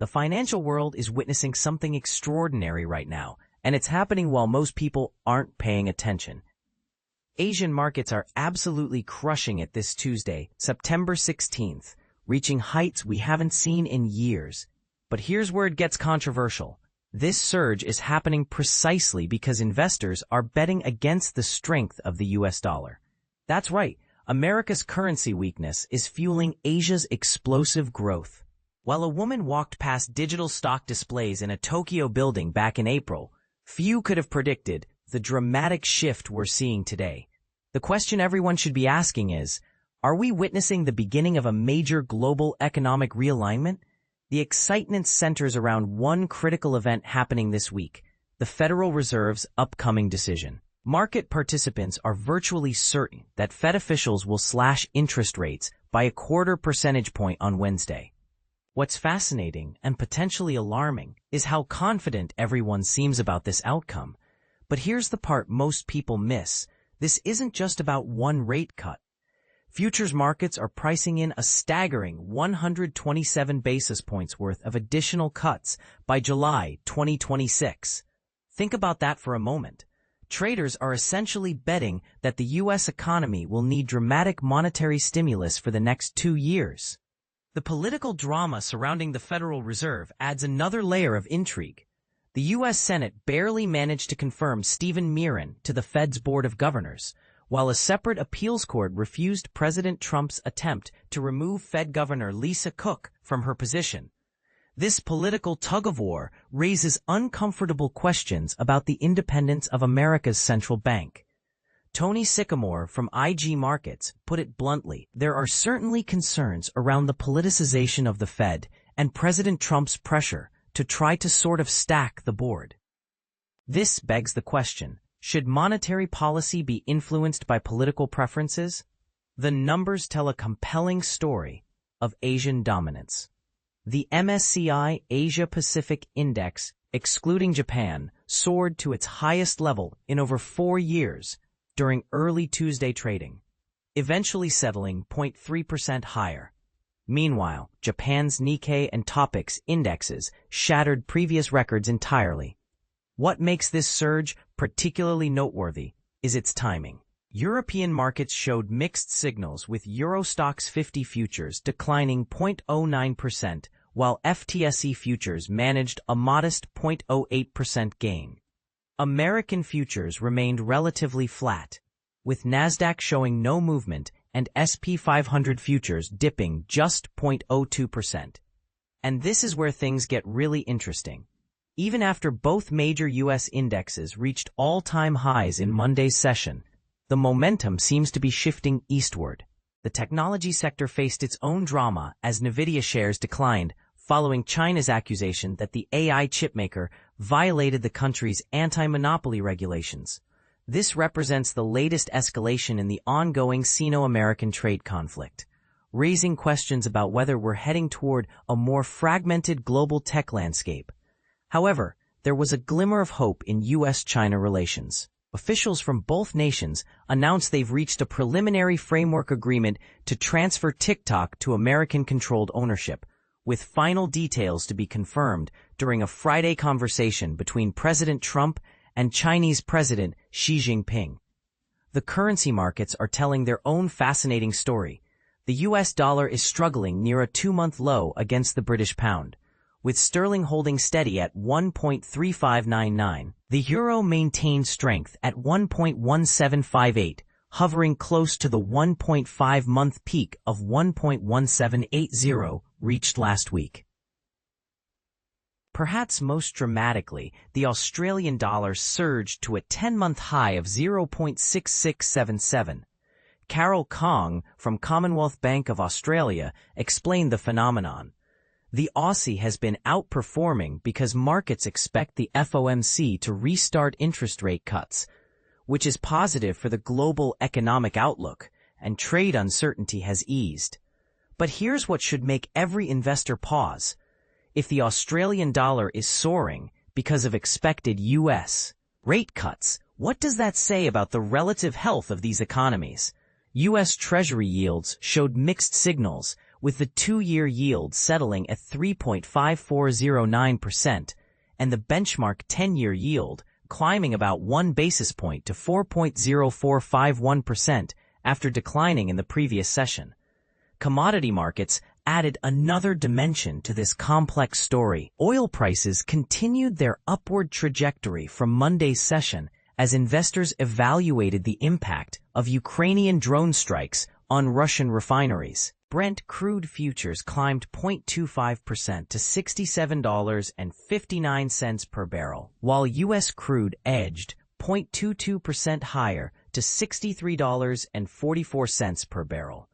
The financial world is witnessing something extraordinary right now, and it's happening while most people aren't paying attention. Asian markets are absolutely crushing it this Tuesday, September 16th, reaching heights we haven't seen in years. But here's where it gets controversial. This surge is happening precisely because investors are betting against the strength of the US dollar. That's right, America's currency weakness is fueling Asia's explosive growth. While a woman walked past digital stock displays in a Tokyo building back in April, few could have predicted the dramatic shift we're seeing today. The question everyone should be asking is, are we witnessing the beginning of a major global economic realignment? The excitement centers around one critical event happening this week, the Federal Reserve's upcoming decision. Market participants are virtually certain that Fed officials will slash interest rates by a 0.25 percentage point on Wednesday. What's fascinating and potentially alarming is how confident everyone seems about this outcome. But here's the part most people miss. This isn't just about one rate cut. Futures markets are pricing in a staggering 127 basis points worth of additional cuts by July 2026. Think about that for a moment. Traders are essentially betting that the U.S. economy will need dramatic monetary stimulus for the next 2 years. The political drama surrounding the Federal Reserve adds another layer of intrigue. The U.S. Senate barely managed to confirm Stephen Miran to the Fed's Board of Governors, while a separate appeals court refused President Trump's attempt to remove Fed Governor Lisa Cook from her position. This political tug-of-war raises uncomfortable questions about the independence of America's central bank. Tony Sycamore from IG Markets put it bluntly, there are certainly concerns around the politicization of the Fed and President Trump's pressure to try to sort of stack the board. This begs the question, should monetary policy be influenced by political preferences? The numbers tell a compelling story of Asian dominance. The MSCI Asia-Pacific Index, excluding Japan, soared to its highest level in over 4 years during early Tuesday trading, eventually settling 0.3% higher. Meanwhile, Japan's Nikkei and Topix indexes shattered previous records entirely. What makes this surge particularly noteworthy is its timing. European markets showed mixed signals, with Euro Stoxx 50 futures declining 0.09%, while FTSE futures managed a modest 0.08% gain. American futures remained relatively flat, with Nasdaq showing no movement and S&P 500 futures dipping just 0.02%. And this is where things get really interesting. Even after both major U.S. indexes reached all-time highs in Monday's session, the momentum seems to be shifting eastward. The technology sector faced its own drama as Nvidia shares declined following China's accusation that the AI chipmaker violated the country's anti-monopoly regulations. This represents the latest escalation in the ongoing Sino-American trade conflict, raising questions about whether we're heading toward a more fragmented global tech landscape. However, there was a glimmer of hope in U.S.-China relations. Officials from both nations announced they've reached a preliminary framework agreement to transfer TikTok to American-controlled ownership, with final details to be confirmed during a Friday conversation between President Trump and Chinese President Xi Jinping. The currency markets are telling their own fascinating story. The U.S. dollar is struggling near a 2-month low against the British pound, with sterling holding steady at 1.3599. The euro maintained strength at 1.1758, hovering close to the 1.5-month peak of 1.1780 reached last week. Perhaps most dramatically, the Australian dollar surged to a 10-month high of 0.6677. Carol Kong from Commonwealth Bank of Australia explained the phenomenon. The Aussie has been outperforming because markets expect the FOMC to restart interest rate cuts, which is positive for the global economic outlook, and trade uncertainty has eased. But here's what should make every investor pause. If the Australian dollar is soaring because of expected U.S. rate cuts, what does that say about the relative health of these economies? U.S. Treasury yields showed mixed signals, with the 2-year yield settling at 3.5409% and the benchmark 10-year yield climbing about 1 basis point to 4.0451% after declining in the previous session. Commodity markets added another dimension to this complex story. Oil prices continued their upward trajectory from Monday's session as investors evaluated the impact of Ukrainian drone strikes on Russian refineries. Brent crude futures climbed 0.25% to $67.59 per barrel, while U.S. crude edged 0.22% higher to $63.44 per barrel.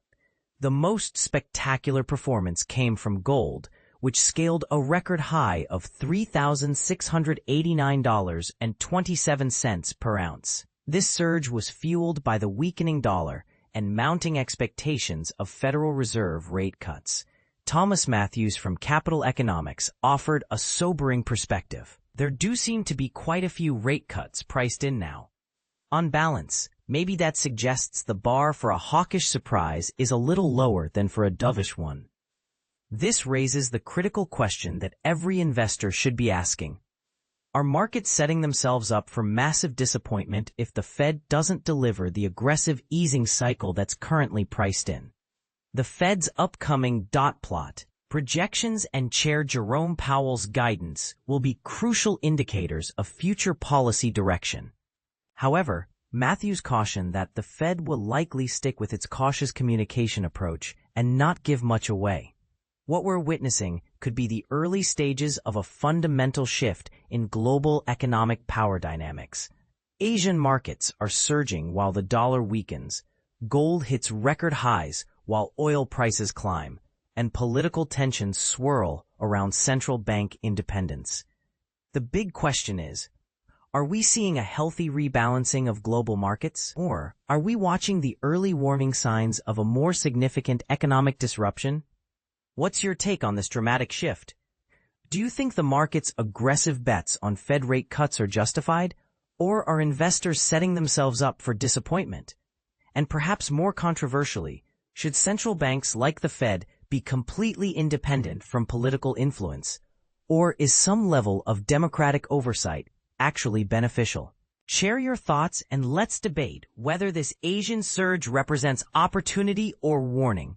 The most spectacular performance came from gold, which scaled a record high of $3,689.27 per ounce. This surge was fueled by the weakening dollar and mounting expectations of Federal Reserve rate cuts. Thomas Matthews from Capital Economics offered a sobering perspective. There do seem to be quite a few rate cuts priced in now. On balance, maybe that suggests the bar for a hawkish surprise is a little lower than for a dovish one. This raises the critical question that every investor should be asking. Are markets setting themselves up for massive disappointment if the Fed doesn't deliver the aggressive easing cycle that's currently priced in? The Fed's upcoming dot plot, projections, and Chair Jerome Powell's guidance will be crucial indicators of future policy direction. However, Matthews cautioned that the Fed will likely stick with its cautious communication approach and not give much away. What we're witnessing could be the early stages of a fundamental shift in global economic power dynamics. Asian markets are surging while the dollar weakens, gold hits record highs while oil prices climb, and political tensions swirl around central bank independence. The big question is, are we seeing a healthy rebalancing of global markets, or are we watching the early warning signs of a more significant economic disruption? What's your take on this dramatic shift? Do you think the market's aggressive bets on Fed rate cuts are justified, or are investors setting themselves up for disappointment? And perhaps more controversially, should central banks like the Fed be completely independent from political influence, or is some level of democratic oversight actually beneficial? Share your thoughts and let's debate whether this Asian surge represents opportunity or warning.